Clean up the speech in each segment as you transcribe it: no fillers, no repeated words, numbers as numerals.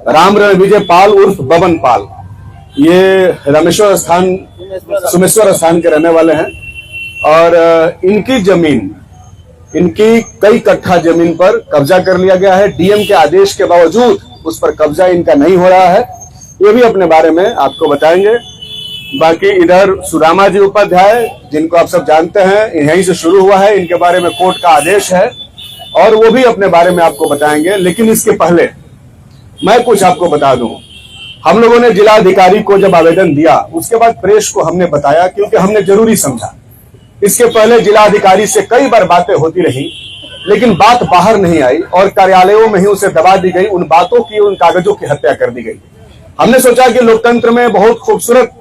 राम विजय पाल उर्फ बबन पाल, ये रामेश्वर स्थान सोमेश्वर स्थान के रहने वाले हैं और इनकी जमीन, इनकी कई कट्ठा जमीन पर कब्जा कर लिया गया है। डीएम के आदेश के बावजूद उस पर कब्जा इनका नहीं हो रहा है। ये भी अपने बारे में आपको बताएंगे। बाकी इधर सुदामा जी उपाध्याय, जिनको आप सब जानते हैं, यहीं से शुरू हुआ है, इनके बारे में कोर्ट का आदेश है और वो भी अपने बारे में आपको बताएंगे। लेकिन इसके पहले मैं कुछ आपको बता दूं। हम लोगों ने जिलाधिकारी को जब आवेदन दिया, उसके बाद प्रेस को हमने बताया, क्योंकि हमने जरूरी समझा। इसके पहले जिलाधिकारी से कई बार बातें होती रही, लेकिन बात बाहर नहीं आई और कार्यालयों में ही उसे दबा दी गई। उन बातों की, उन कागजों की हत्या कर दी गई। हमने सोचा कि लोकतंत्र में बहुत खूबसूरत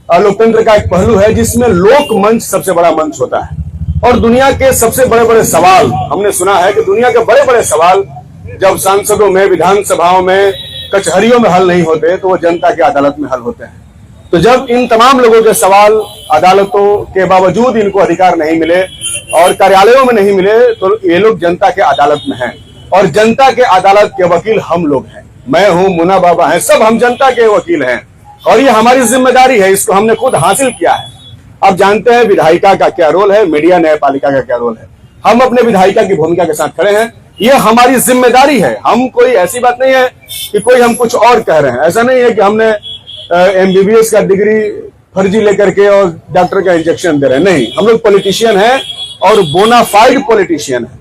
लोकतंत्र का एक पहलू है जिसमें लोक मंच सबसे बड़ा मंच होता है और दुनिया के सबसे बड़े बड़े सवाल, हमने सुना है कि दुनिया के बड़े बड़े सवाल जब सांसदों में, विधानसभाओं में, कचहरियों में हल नहीं होते तो वो जनता की अदालत में हल होते हैं। तो जब इन तमाम लोगों के सवाल अदालतों के बावजूद इनको अधिकार नहीं मिले और कार्यालयों में नहीं मिले, तो ये लोग जनता के अदालत में हैं और जनता के अदालत के वकील हम लोग हैं। मैं हूं, मुन्ना बाबा हैं, सब हम जनता के वकील हैं और ये हमारी जिम्मेदारी है। इसको हमने खुद हासिल किया है। अब जानते हैं विधायिका का क्या रोल है, मीडिया न्यायपालिका का क्या रोल है। हम अपने विधायिका की भूमिका के साथ खड़े हैं। ये हमारी जिम्मेदारी है। हम कोई ऐसी बात नहीं है कि कोई हम कुछ और कह रहे हैं। ऐसा नहीं है कि हमने एमबीबीएस का डिग्री फर्जी लेकर के और डॉक्टर का इंजेक्शन दे रहे हैं। नहीं, हम लोग पॉलिटिशियन हैं और बोनाफाइड पॉलिटिशियन है।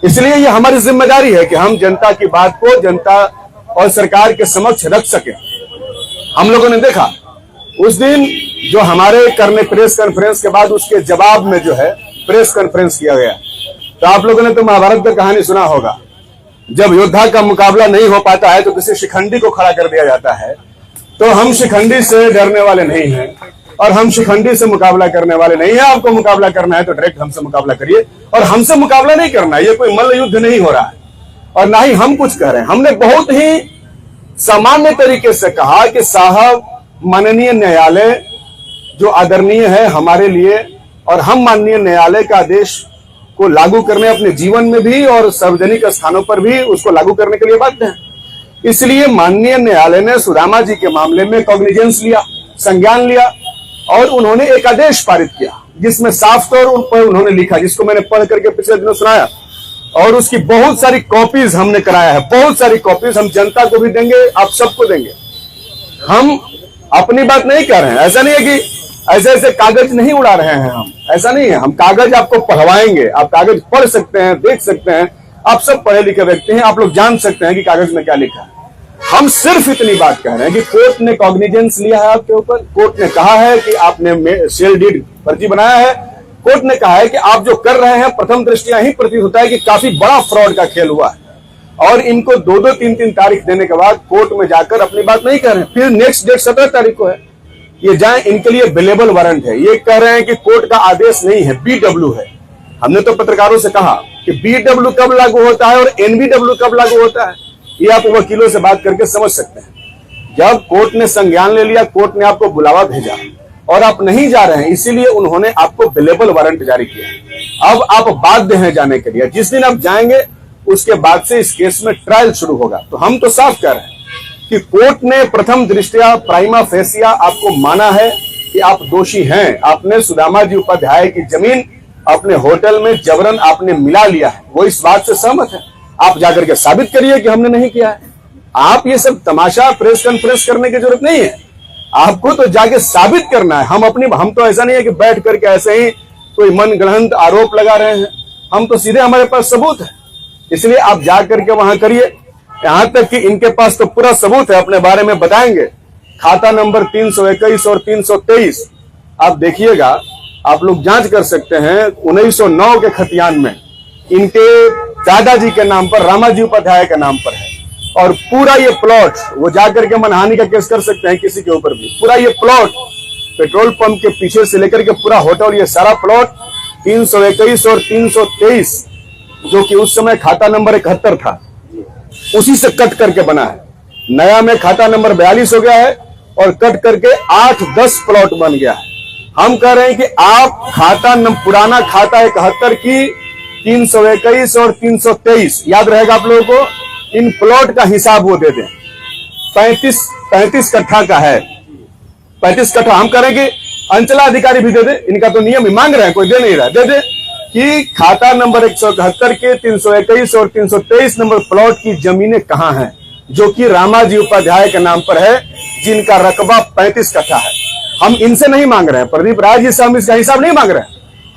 इसलिए ये हमारी जिम्मेदारी है कि हम जनता की बात को जनता और सरकार के समक्ष रख सके। हम लोगों ने देखा उस दिन जो हमारे करने प्रेस कॉन्फ्रेंस के बाद उसके जवाब में जो है प्रेस कॉन्फ्रेंस किया गया, तो आप लोगों ने तो महाभारत का कहानी सुना होगा। जब योद्धा का मुकाबला नहीं हो पाता है तो किसी शिखंडी को खड़ा कर दिया जाता है। तो हम शिखंडी से डरने वाले नहीं हैं और हम शिखंडी से मुकाबला करने वाले नहीं है। आपको मुकाबला करना है तो डायरेक्ट हमसे मुकाबला करिए और हमसे मुकाबला नहीं करना है। ये कोई मल्ल युद्ध नहीं हो रहा है और ना ही हम कुछ कह रहे हैं। हमने बहुत ही सामान्य तरीके से कहा कि साहब, माननीय न्यायालय जो आदरणीय है हमारे लिए और हम माननीय न्यायालय का आदेश को लागू करने अपने जीवन में भी और सार्वजनिक स्थानों पर भी उसको लागू करने के लिए बाध्य हैं। इसलिए माननीय न्यायालय ने सुदामा जी के मामले में कॉग्निजेंस लिया, संज्ञान लिया और उन्होंने एक आदेश पारित किया जिसमें साफ तौर पर उन्होंने लिखा, जिसको मैंने पढ़ करके पिछले दिनों सुनाया और उसकी बहुत सारी कॉपीज हमने कराया है। बहुत सारी कॉपीज हम जनता को भी देंगे, आप सबको देंगे। हम अपनी बात नहीं कर रहे हैं। ऐसा नहीं है कि ऐसे ऐसे कागज नहीं उड़ा रहे हैं हम, ऐसा नहीं है। हम कागज आपको पढ़वाएंगे, आप कागज पढ़ सकते हैं, देख सकते हैं। आप सब पढ़े लिखे व्यक्ति हैं, आप लोग जान सकते हैं कि कागज में क्या लिखा है। हम सिर्फ इतनी बात कह रहे हैं कि कोर्ट ने कॉग्निजेंस लिया है आपके ऊपर। कोर्ट ने कहा है कि आपने सेल डीड फर्जी बनाया है। कोर्ट ने कहा है कि आप जो कर रहे हैं प्रथम दृष्टया ही प्रतीत होता है कि काफी बड़ा फ्रॉड का खेल हुआ है और इनको 2-2, 3-3 तारीख देने के बाद कोर्ट में जाकर अपनी बात नहीं कर रहे हैं। फिर नेक्स्ट डेट 17 तारीख को है, ये जाए, इनके लिए बिलेबल वारंट है। ये कह रहे हैं कि कोर्ट का आदेश नहीं है, बीडब्ल्यू है। हमने तो पत्रकारों से कहा कि बीडब्ल्यू कब लागू होता है और एनबीडब्ल्यू कब लागू होता है, ये आप वकीलों से बात करके समझ सकते हैं। जब कोर्ट ने संज्ञान ले लिया, कोर्ट ने आपको बुलावा भेजा और आप नहीं जा रहे हैं, इसीलिए उन्होंने आपको बिलेबल वारंट जारी किया। अब आप बाध्य हैं जाने के लिए। जिस दिन आप जाएंगे उसके बाद से इस केस में ट्रायल शुरू होगा। तो हम तो साफ कह रहे हैं कि कोर्ट ने प्रथम दृष्टया प्राइमा फेसिया आपको माना है कि आप दोषी हैं। आपने सुदामा जी उपाध्याय की जमीन अपने होटल में जबरन आपने मिला लिया है, वो इस बात से सहमत है। आप जाकर के साबित करिए कि हमने नहीं किया है। आप ये सब तमाशा प्रेस कॉन्फ्रेंस करने की जरूरत नहीं है, आपको तो जाके साबित करना है। हम तो ऐसा नहीं है कि बैठ करके ऐसे ही कोई मनगढ़ंत आरोप लगा रहे हैं। हम तो सीधे, हमारे पास सबूत है, इसलिए आप जा करके वहां करिए। यहां तक कि इनके पास तो पूरा सबूत है, अपने बारे में बताएंगे। खाता नंबर 321 और 323 आप देखिएगा, आप लोग जांच कर सकते हैं। 1909 के खतियान में इनके दादाजी के नाम पर, रामाजी उपाध्याय के नाम पर है और पूरा ये प्लॉट, वो जाकर के मनहानि का केस कर सकते हैं किसी के ऊपर भी। पूरा ये प्लॉट पेट्रोल पंप के पीछे से लेकर के पूरा होटल, ये सारा प्लॉट 321 और 323 जो कि उस समय खाता नंबर 71 था, उसी से कट करके बना है। नया में खाता नंबर 42 हो गया है और कट करके 8-10 प्लॉट बन गया है। हम कह रहे हैं कि आप पुराना खाता 71 की 321 और 323 याद रहेगा आप लोगों को, इन प्लॉट का हिसाब वो दे दें 35 कट्ठा का है। 35 कट्ठा हम करेंगे, अंचला अधिकारी भी दे दे, इनका तो नियम ही मांग रहे हैं, कोई दे नहीं रहा, दे दे कि खाता नंबर 171 के 321 और 323 नंबर प्लॉट की जमीनें कहां हैं, जो कि रामाजी उपाध्याय के नाम पर है, जिनका रकबा 35 कट्ठा है। हम इनसे नहीं मांग रहे हैं, प्रदीप राय जी से हम इसका हिसाब नहीं मांग रहे हैं,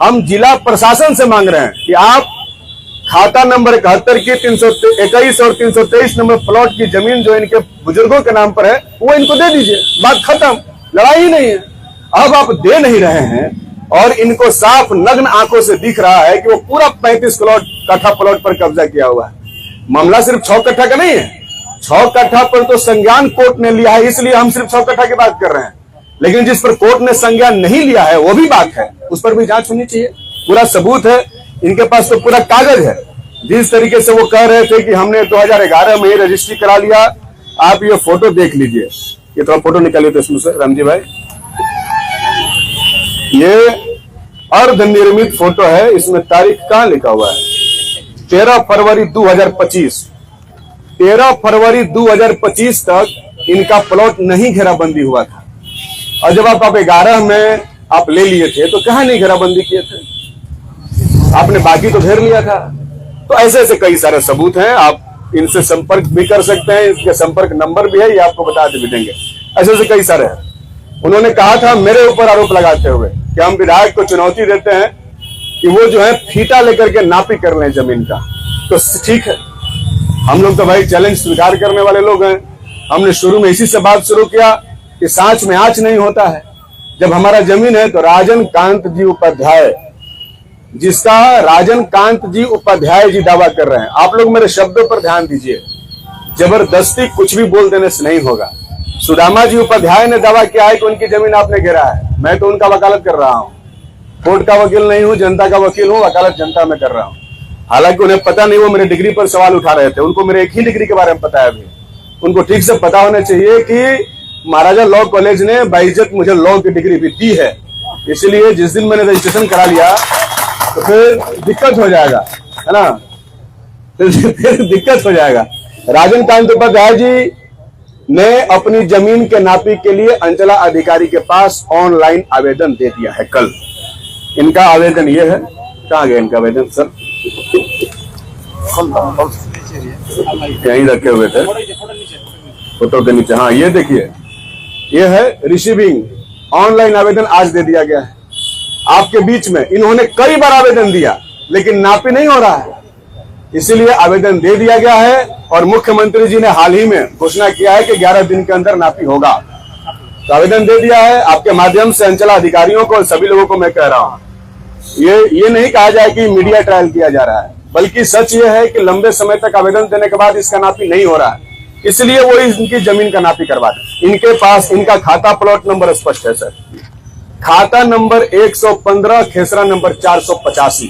हम जिला प्रशासन से मांग रहे हैं कि आप खाता नंबर 71 की 321 और 323 नंबर प्लॉट की जमीन जो इनके बुजुर्गों के नाम पर है वो इनको दे दीजिए, बात खत्म, लड़ाई ही नहीं है। अब आप दे नहीं रहे हैं और इनको साफ नग्न आंखों से दिख रहा है कि वो पूरा 35 कट्ठा प्लॉट पर कब्जा किया हुआ है। मामला सिर्फ 6 कट्ठा का नहीं है, 6 कट्ठा पर तो संज्ञान कोर्ट ने लिया है, इसलिए हम सिर्फ 6 कट्ठा की बात कर रहे हैं, लेकिन जिस पर कोर्ट ने संज्ञान नहीं लिया है वो भी बात है, उस पर भी जांच होनी चाहिए। पूरा सबूत है इनके पास, तो पूरा कागज है। जिस तरीके से वो कह रहे थे कि हमने 2011 में रजिस्ट्री करा लिया, आप ये फोटो देख लीजिए, ये थोड़ा फोटो निकालिए तो इसमें से रामजी भाई, ये अर्धनिर्मित फोटो है, इसमें तारीख कहां लिखा हुआ है, 13 फरवरी 2025। 13 फरवरी 2025 तक इनका प्लॉट नहीं घेराबंदी हुआ था, और जब आप 11 में आप ले लिए थे तो कहां नहीं घेराबंदी किए थे, आपने बाकी तो घेर लिया था। तो ऐसे ऐसे कई सारे सबूत हैं, आप इनसे संपर्क भी कर सकते हैं, इसके संपर्क नंबर भी है, ये आपको बता भी देंगे। ऐसे ऐसे कई सारे हैं। उन्होंने कहा था मेरे ऊपर आरोप लगाते हुए कि हम विधायक को चुनौती देते हैं कि वो जो है फीता लेकर के नापी कर लें जमीन का, तो ठीक है, हम लोग तो भाई चैलेंज स्वीकार करने वाले लोग हैं। हमने शुरू में इसी से बात शुरू किया कि सांच में आंच नहीं होता है। जब हमारा जमीन है तो राजन कांत जी उपाध्याय, जिसका राजन कांत जी उपाध्याय जी दावा कर रहे हैं, आप लोग मेरे शब्दों पर ध्यान दीजिए, जबरदस्ती कुछ भी बोल देने से नहीं होगा। सुदामा जी उपाध्याय ने दावा किया है कि उनकी जमीन आपने घेरा है, मैं तो उनका वकालत कर रहा हूं, कोर्ट का वकील नहीं हूं, जनता का वकील हूं, वकालत जनता में कर रहा हूं। हालांकि उन्हें पता नहीं, वो मेरे डिग्री पर सवाल उठा रहे थे, उनको मेरे एक ही डिग्री के बारे में पता है। अभी उनको ठीक से पता होना चाहिए कि महाराजा लॉ कॉलेज ने बाइज्जत मुझे लॉ की डिग्री भी दी है, इसलिए जिस दिन मैंने रजिस्ट्रेशन करा लिया तो फिर दिक्कत हो जाएगा, है ना, फिर दिक्कत हो जाएगा। राजन कांत उपाध्याय जी ने अपनी जमीन के नापी के लिए अंचला अधिकारी के पास ऑनलाइन आवेदन दे दिया है कल। इनका आवेदन ये है, कहाँ गया इनका आवेदन सर, यहीं रखे हुए थे फोटो के नीचे, हाँ ये देखिए, ये है रिसीविंग, ऑनलाइन आवेदन आज दे दिया गया है आपके बीच में। इन्होंने कई बार आवेदन दिया लेकिन नापी नहीं हो रहा है, इसीलिए आवेदन दे दिया गया है और मुख्यमंत्री जी ने हाल ही में घोषणा किया है कि 11 दिन के अंदर नापी होगा। तो आवेदन दे दिया है। आपके माध्यम से अंचला अधिकारियों को और सभी लोगों को मैं कह रहा हूं, ये नहीं कहा जाए कि मीडिया ट्रायल किया जा रहा है, बल्कि सच ये है कि लंबे समय तक आवेदन देने के बाद इसका नापी नहीं हो रहा है, इसलिए वो इनकी जमीन का नापी करवा दें। इनके पास इनका खाता प्लॉट नंबर स्पष्ट है सर, खाता नंबर 115 खेसरा नंबर 485।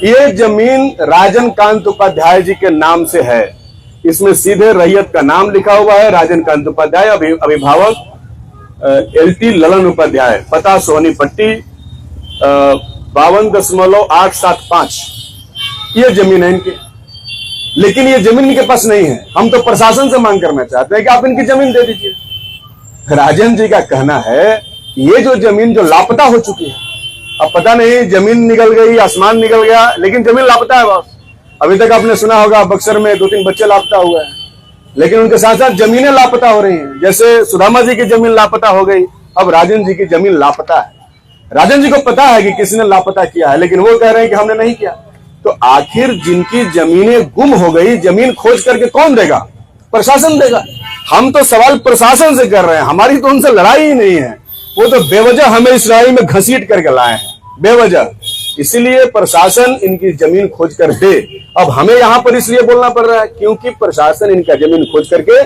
ये जमीन राजन कांत उपाध्याय जी के नाम से है, इसमें सीधे रैयत का नाम लिखा हुआ है, राजन कांत उपाध्याय, अभिभावक LT ललन उपाध्याय, पता सोहनी पट्टी 52.875। ये जमीन है इनकी, लेकिन ये जमीन इनके पास नहीं है। हम तो प्रशासन से मांग करना चाहते हैं कि आप इनकी जमीन दे दीजिए। राजन जी का कहना है ये जो जमीन जो लापता हो चुकी है, अब पता नहीं जमीन निकल गई, आसमान निकल गया, लेकिन जमीन लापता है बॉस। अभी तक आपने सुना होगा बक्सर में 2-3 बच्चे लापता हुए हैं, लेकिन उनके साथ साथ जमीनें लापता हो रही हैं। जैसे सुदामा जी की जमीन लापता हो गई, अब राजन जी की जमीन लापता है। राजन जी को पता है कि किसी ने लापता किया है, लेकिन वो कह रहे हैं कि हमने नहीं किया। तो आखिर जिनकी जमीनें गुम हो गई, जमीन खोज करके कौन देगा? प्रशासन देगा। हम तो सवाल प्रशासन से कर रहे हैं, हमारी तो उनसे लड़ाई ही नहीं है। वो तो बेवजह हमें इस लड़ाई में घसीट करके लाए हैं, बेवजह। इसीलिए प्रशासन इनकी जमीन खोज कर दे। अब हमें यहां पर इसलिए बोलना पड़ रहा है क्योंकि प्रशासन इनका जमीन खोज करके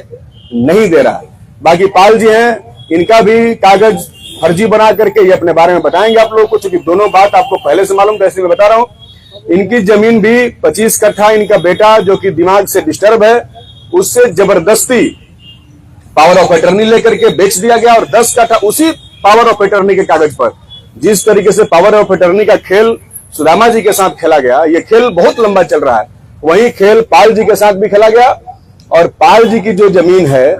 नहीं दे रहा है। बाकी पाल जी हैं, इनका भी कागज फर्जी बना करके ये अपने बारे में बताएंगे आप लोगों को, क्योंकि दोनों बात आपको पहले से मालूम था, इसलिए मैं बता रहा हूं। इनकी जमीन भी 25 कट्ठा इनका बेटा जो कि दिमाग से डिस्टर्ब है, उससे जबरदस्ती पावर ऑफ अटर्नी लेकर के बेच दिया गया, और 10 कट्ठा उसी पावर ऑफ अटर्नी के कागज पर। जिस तरीके से पावर ऑफ अटर्नी का खेल सुदामा जी के साथ खेला गया, ये खेल बहुत लंबा चल रहा है, वही खेल पाल जी के साथ भी खेला गया। और पाल जी की जो जमीन है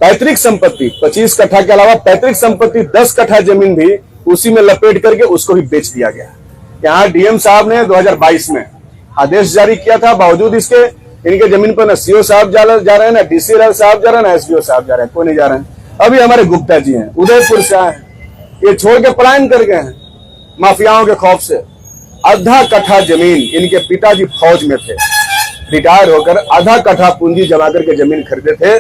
पैतृक संपत्ति 25 कट्ठा के अलावा पैतृक संपत्ति 10 कट्ठा जमीन भी उसी में लपेट करके उसको भी बेच दिया गया। यहाँ डीएम साहब ने 2022 में आदेश जारी किया था, बावजूद इसके इनके जमीन पर न सीओ साहब जा रहे हैं, ना डीसी साहब जा रहे हैं, ना एसडीओ साहब जा रहे हैं, कोई नहीं जा रहे हैं। अभी हमारे गुप्ता जी हैं, उदयपुर से आए हैं, ये छोड़ के पलायन कर गए हैं माफियाओं के खौफ से। आधा कट्ठा जमीन इनके पिताजी फौज में थे, रिटायर होकर आधा कट्ठा पूंजी जमा करके जमीन खरीदे थे।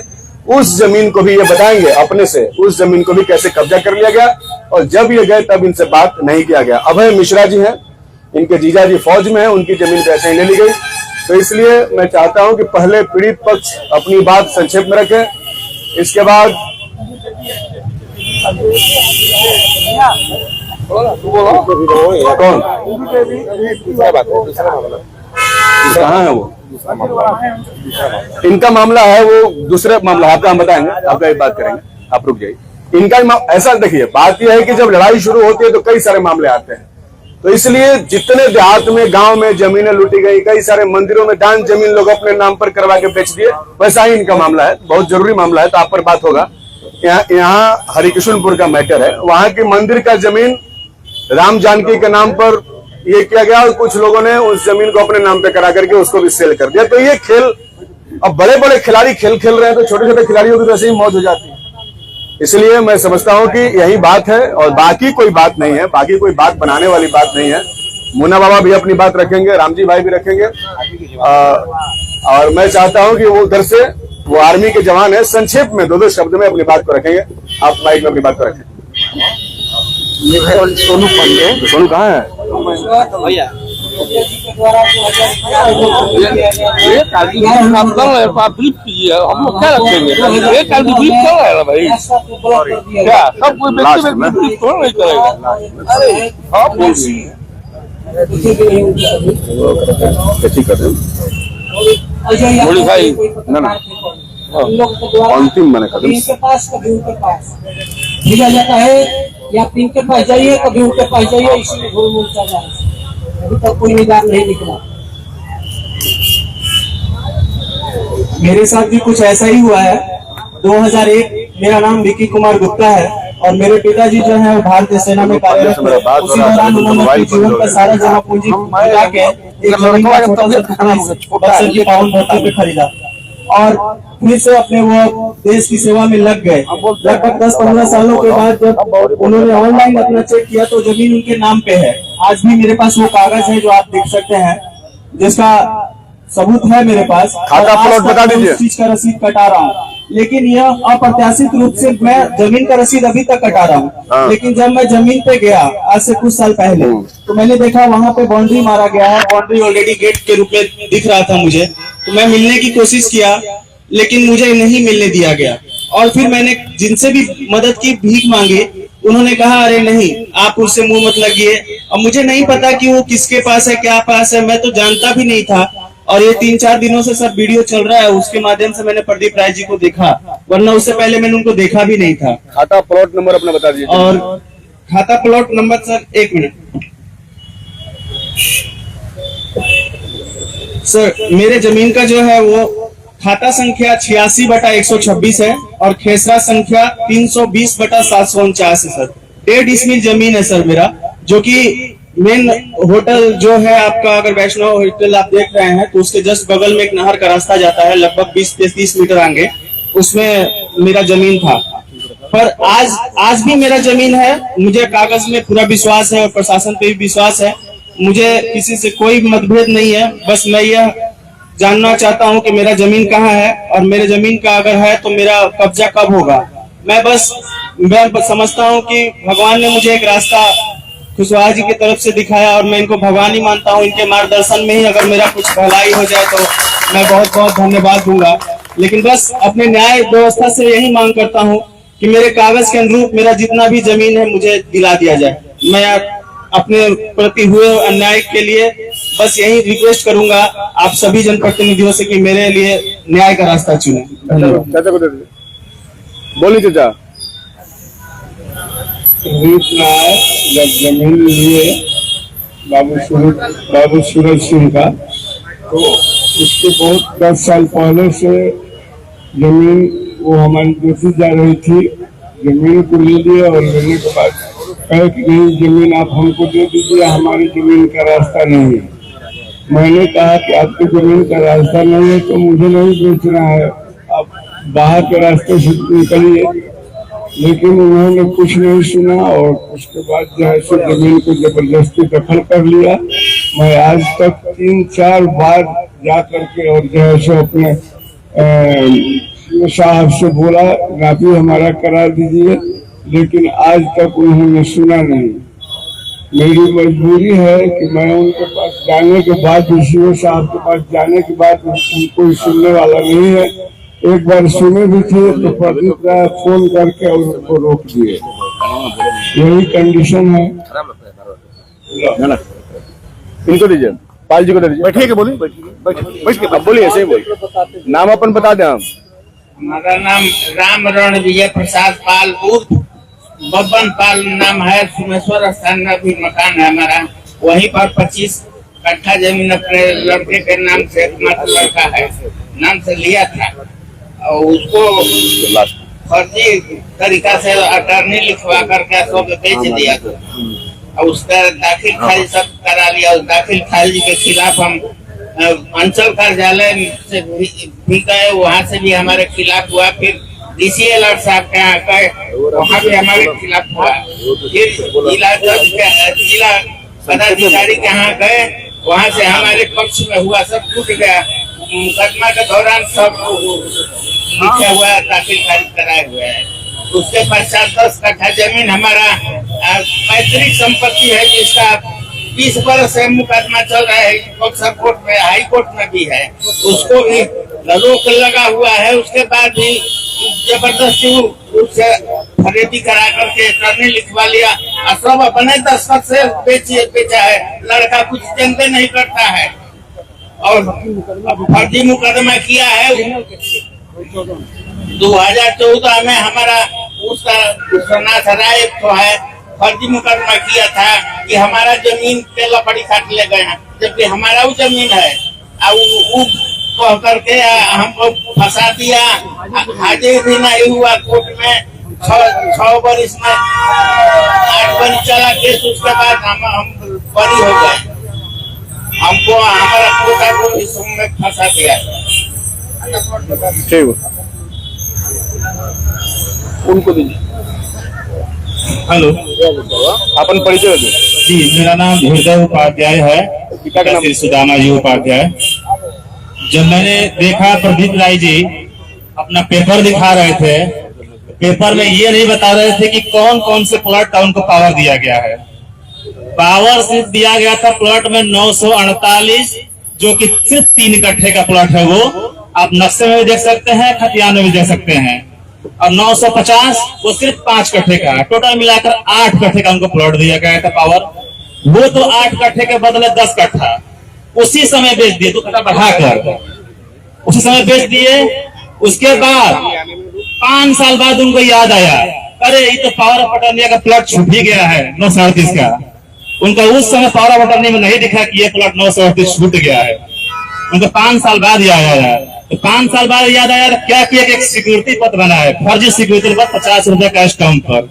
उस जमीन को भी ये बताएंगे अपने से, उस जमीन को भी कैसे कब्जा कर लिया गया, और जब ये गए तब इनसे बात नहीं किया गया। अभय मिश्रा जी हैं, इनके जीजा जी फौज में हैं, उनकी जमीन वैसे ही ले ली गई। तो इसलिए मैं चाहता हूं कि पहले पीड़ित पक्ष अपनी बात संक्षेप में रखें, इसके बाद कौन कहाँ है वो, इनका मामला है, वो दूसरा मामला है, आपका हम बताएंगे, आपका एक बात करेंगे, आप रुक जाइए। इनका ऐसा देखिए, बात यह है कि जब लड़ाई शुरू होती है तो कई सारे मामले आते हैं। तो इसलिए जितने देहात में, गांव में जमीनें लूटी गई, कई सारे मंदिरों में दान जमीन लोग अपने नाम पर करवा के बेच दिए, वैसा ही इनका मामला है। बहुत जरूरी मामला है, तो आप पर बात होगा। यहाँ हरिकृष्णपुर का मैटर है, वहां की मंदिर का जमीन राम जानकी के नाम पर ये किया गया, और कुछ लोगों ने उस जमीन को अपने नाम पे करा करके उसको भी सेल कर दिया। तो ये खेल, अब बड़े बड़े खिलाड़ी खेल खेल रहे हैं, तो छोटे छोटे खिलाड़ियों की वैसे ही मौत हो जाती है। इसलिए मैं समझता हूं कि यही बात है और बाकी कोई बात नहीं है, बाकी कोई बात बनाने वाली बात नहीं है। मुन्ना बाबा भी अपनी बात रखेंगे, रामजी भाई भी रखेंगे, और मैं चाहता हूं कि वो उधर से, वो आर्मी के जवान है, संक्षेप में 2-2 शब्द में अपनी बात को रखेंगे। आप माइक में अपनी बात को रखें। सोनू पांडे, सोनू कहाँ है भैया? हम लोग क्या रखेंगे, एक आदमी ब्रीफ कर रहा है ना भाई, क्या सब कोई व्यक्ति ब्रीफ थोड़ा नहीं करेगा। बोली भाई ना ना अंतिम मैंने कदम इनके पास कभी उनके पास भेजा जाता है, या आप इनके पास जाइए कभी उनके पास जाइए, इसलिए घूम चल रहा है। अभी तक कोई निदान नहीं निकला। मेरे साथ भी कुछ ऐसा ही हुआ है। 2001, मेरा नाम विकी कुमार गुप्ता है और मेरे पिताजी जो है वो भारतीय सेना में कार्यरत है। उसी दौरान उन्होंने अपने जीवन का सारा जमा पूंजी मिला के एक जमीन का छोटा सा पावन भर्ती पे खरीदा और फिर से अपने वो देश की सेवा में लग गए। लगभग 10-15 सालों के बाद जब उन्होंने ऑनलाइन अपना चेक किया तो जमीन उनके नाम पे है। आज भी मेरे पास वो कागज है जो आप देख सकते हैं, जिसका सबूत है मेरे पास। खाता प्लॉट बता दीजिए। उस चीज का रसीद कटा रहा हूँ, लेकिन यह अप्रत्याशित रूप से मैं जमीन का रसीद अभी तक कटा रहा हूँ। लेकिन जब मैं जमीन पे गया आज से कुछ साल पहले, तो मैंने देखा वहाँ पे बाउंड्री मारा गया है। बाउंड्री ऑलरेडी गेट के रूप में दिख रहा था मुझे, तो मैं मिलने की कोशिश किया लेकिन मुझे नहीं मिलने दिया गया। और फिर मैंने जिनसे भी मदद की, भीख मांगी, उन्होंने कहा अरे नहीं, आप उससे मुंह मत लगिए। अब मुझे नहीं पता कि वो किसके पास है, क्या पास है, मैं तो जानता भी नहीं था। और ये 3-4 दिनों से सब वीडियो चल रहा है, उसके माध्यम से मैंने प्रदीप राय जी को देखा, वरना उससे पहले मैंने उनको देखा भी नहीं था। खाता प्लॉट नंबर अपना बता दीजिए। और खाता plot number sir, 1 minute sir, मेरे जमीन का जो है वो खाता संख्या 86/126 है और खेसरा संख्या 320/749 है सर। 1.5 डिसमिल जमीन है सर मेरा, जो कि मेन होटल जो है आपका, अगर वैष्णव होटल आप देख रहे हैं तो उसके जस्ट बगल में एक नहर का रास्ता जाता है, लगभग 20 से 30 मीटर आगे, उसमें मेरा जमीन था। पर आज भी मेरा जमीन है। मुझे कागज में पूरा विश्वास है और प्रशासन पे भी विश्वास है। मुझे किसी से कोई मतभेद नहीं है। बस मैं यह जानना चाहता हूं कि मेरा जमीन कहाँ है और मेरे जमीन का अगर है तो मेरा कब्जा कब होगा। मैं समझता हूं कि भगवान ने मुझे एक रास्ता कुशवाहा जी की तरफ से दिखाया और मैं इनको भगवान ही मानता हूं। इनके मार्गदर्शन में ही अगर मेरा कुछ भलाई हो जाए तो मैं बहुत बहुत धन्यवाद दूंगा। लेकिन बस अपने न्याय व्यवस्था से यही मांग करता हूं कि मेरे कागज के अनुरूप मेरा जितना भी जमीन है मुझे दिला दिया जाए। मैं अपने प्रति हुए अन्याय के लिए बस यही रिक्वेस्ट करूंगा आप सभी जनप्रतिनिधियों से कि मेरे लिए न्याय का रास्ता चुने। धन्यवाद। चाचा को दे दीजिए। बोलिए चाचा। जब जमीन लिए बाबू सूरज सिंह का, तो उसके बहुत 10 साल पहले से जमीन वो हमारी दोस्ती जा रही थी, जमीन को ले लिया और लेने के बाद कहे कि नहीं जमीन आप हमको दे दीजिए, हमारी जमीन का रास्ता नहीं है। मैंने कहा कि आपकी जमीन का रास्ता नहीं है तो मुझे नहीं बेचना है, आप बाहर के रास्ते से निकलिए। लेकिन उन्होंने कुछ नहीं सुना और उसके बाद जो है सो जमीन को जबरदस्ती दखल कर लिया। मैं आज तक 3-4 बार जा करके और जो है सो अपने साहब से बोला नापी हमारा करा दीजिए, लेकिन आज तक उन्होंने सुना नहीं। मेरी मजबूरी है कि मैं उनके पास जाने के बाद, डीसीओ साहब के पास जाने के बाद उनको सुनने वाला नहीं है। एक बार सुने भी थे तो प्रदीप राय फोन करके और उनको रोक दिए। यही कंडीशन है। इनको दीजिए, पाल जी को दे दीजिए। बैठिए के बोलिए, बैठ के बोलिए, ऐसे ही बोलिए। नाम अपन बता दें आप। हमारा नाम रामरण विजय प्रसाद पाल उर्फ बब्बन पाल नाम है। सुमेश्वर स्थान में भी मकान है हमारा। वहीं पर 25 कट्ठा जमीन अपने लड़के के नाम से, एकमात्र लड़का है नाम से लिया था और उसको फर्जी तरीका से अटर्नी लिखवा करके सब बेच दिया था और उसका दाखिल खारिज सब करा लिया। उस दाखिल खारिज के खिलाफ हम अंचल कार्यालय से भी गए, वहाँ से भी हमारे खिलाफ हुआ। फिर DCL साहब के यहाँ गए, वहाँ भी हमारे खिलाफ हुआ। फिर जिला पदाधिकारी के यहाँ गए, वहाँ से हमारे पक्ष में हुआ, सब टूट गया। मुकदमा के दौरान सब लिखा हुआ दाखिल खारिज कराए हुए है। उसके पश्चात 10 कट्ठा जमीन हमारा पैतृक संपत्ति है, जिसका 20 वर्ष से मुकदमा चल रहा है बक्सर कोर्ट में, हाई कोर्ट में भी है। उसको भी रोक लगा हुआ है। उसके बाद भी जबरदस्ती रूप से खरीदी करा करके करने लिखवा लिया और सब अपने दस्तखत से बेचा है। लड़का कुछ जानते नहीं करता है और फर्जी मुकदमा किया है। 2014 में हमारा उसका सोनाथ राय है, फर्जी मुकदमा किया था कि हमारा जमीन के लकड़ी काट ले गए हैं, जबकि हमारा वो जमीन है। और कह करके हमको फंसा दिया। हाजिर भी नहीं हुआ कोर्ट में। 6 वर्ष में 8 वर्ष चला केस। उसके बाद हम बरी हो गए। हमको हमारा पोता को इस में फंसा दिया। ठीक, उनको दीजिए। हेलो, अपन परिचय दे। जी मेरा नाम हृदय उपाध्याय है, पिता का नाम सुदामा जी उपाध्याय। जब मैंने देखा प्रदीप राय जी अपना पेपर दिखा रहे थे, पेपर में ये नहीं बता रहे थे कि कौन कौन से प्लॉट का उनको पावर दिया गया है। पावर सिर्फ दिया गया था प्लॉट में 948, जो कि सिर्फ 3 कट्ठे का प्लॉट है। वो आप नक्शे में भी देख सकते हैं, खतियान में भी देख सकते हैं। और 950 वो सिर्फ 5 कट्ठे का। टोटल मिलाकर 8 कट्ठे का उनको प्लॉट दिया गया था पावर। वो तो 8 कट्ठे के बदले 10 कट्ठा उसी समय बेच दिए, 2 कट्ठा बढ़ाकर उसी समय बेच दिए। उसके बाद 5 साल बाद उनको याद आया, अरे ये तो पावर ऑफ अटर्नी का प्लॉट छूट ही गया है 937 का। उनका उस समय पावर ऑफ अटर्नी में नहीं दिखा कि ये प्लॉट 937 छूट गया है। उनको 5 साल बाद याद आया। तो 5 साल बाद याद आया तो क्या किया कि एक सिक्योरिटी पत्र बना है, फर्जी सिक्योरिटी पत्र 50 रुपए का स्टाम्प पर।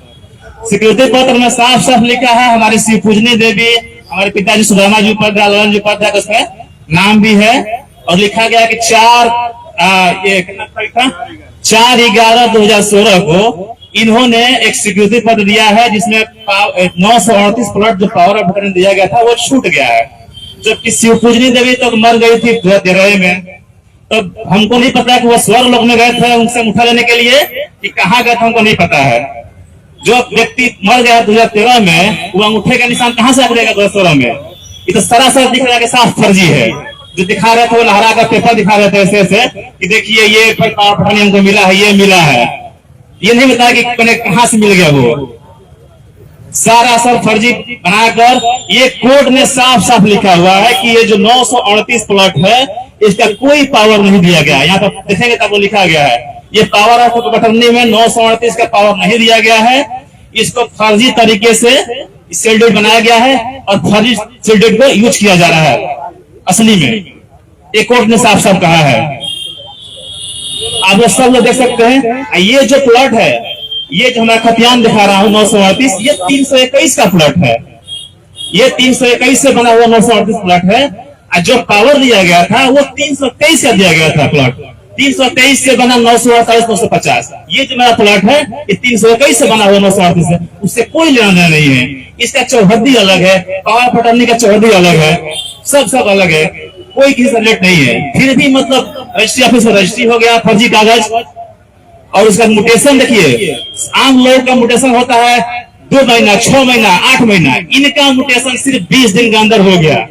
सिक्योरिटी पत्र में साफ साफ लिखा है हमारी श्री पूजनी देवी, हमारे पिताजी सुदामा जी उपाध्याय, ललन जी उपाध्याय का उसमें नाम भी है। और लिखा गया कि 4/11/2016 को इन्होंने एक सिक्योरिटी पत्र दिया है, जिसमें 938 प्लॉट जो पावर ऑफ अटर्नी दिया गया था वो छूट गया है। जबकि शिव पूजनी देवी तो मर गई थी 2013 में। तो हमको नहीं पता कि वो स्वर्ग लोक में गए थे उनसे अंगूठा लेने के लिए कि कहाँ गए थे, हमको नहीं पता है। जो व्यक्ति मर गया 2013 में, वो अंगूठे का निशान कहाँ से आएगा 2016 में? ये तो सरासर दिख रहा है कि साफ फर्जी है। जो दिखा रहे थे वो लहरा का पेपर दिखा रहे थे ऐसे ऐसे कि देखिए ये पावर अटर्नी हमको मिला है, ये मिला है। ये नहीं बताया कि कहाँ से मिल गया। वो सारा सब फर्जी बनाकर ये कोर्ट ने साफ साफ लिखा हुआ है कि ये जो 938 प्लॉट है इसका कोई पावर नहीं दिया गया। यहाँ पर देखेंगे तब वो लिखा गया है ये पावर ऑफ अटर्नी में 938 का पावर नहीं दिया गया है। इसको फर्जी तरीके से सेल डेट बनाया गया है और फर्जी सेल डेट को यूज किया जा रहा है असली में। एक कोर्ट ने साफ साफ कहा है। आप लोग सब लोग देख सकते हैं। ये जो प्लॉट है, ये जो मैं खतियान दिखा रहा हूँ 938, ये 321 का प्लॉट है। ये 321 से बना हुआ 938 प्लॉट है। और जो पावर दिया गया था वो 323 का दिया गया था प्लॉट। 323 से बना 948 950। ये जो मेरा प्लॉट है ये 321 से बना हुआ 938 है, उससे कोई लेना देना नहीं है। इसका चौहद्दी अलग है, पावर पटर्नी का चौहद्दी अलग है, सब अलग है, कोई किसी से रिलेट नहीं है। फिर भी मतलब रजिस्ट्री ऑफिस में रजिस्ट्री हो गया, फर्जी कागज। और उसका म्यूटेशन देखिए, आम लोग का म्यूटेशन होता है 2 महीना, 6 महीना, 8 महीना। इनका म्यूटेशन सिर्फ 20 दिन के अंदर हो गया।